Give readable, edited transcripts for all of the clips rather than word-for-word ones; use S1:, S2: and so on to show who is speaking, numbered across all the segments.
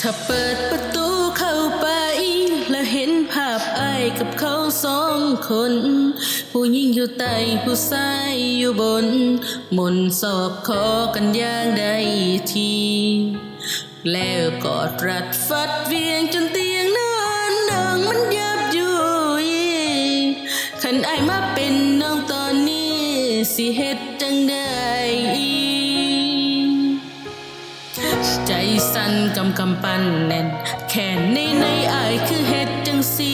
S1: ถ้าเปิดประตูเข้าไปแล้วเห็นภาพอ้ายกับเขาสองคนผู้หญิงอยู่ใต้ผู้ชายอยู่บนมนต์ศอกคอกันอย่างใดทีแล้วกอดรัดฟัดเวียงจนเตียงนอนดังมันยับยุยคันอ้ายมาเป็นน้องตอนนี้สิเฮ็ดจังใดใจสั่นกำปั้นแน่นแขนในอ้ายคือเฮ็ดจังสิ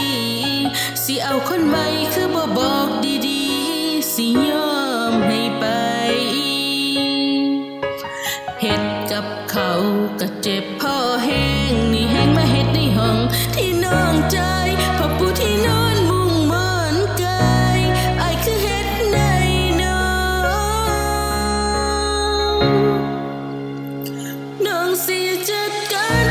S1: เอาคนใหม่คือบ่บอกดีๆสิยอมให้ไปเฮ็ดกับเขาก็เจ็บพอแห้งนี่แห้งมาเฮ็ดในห้องที่น้องใจผ้าปูที่นอนมุงหมอนกายอ้ายคือเฮ็ดในน้องสิจัดการ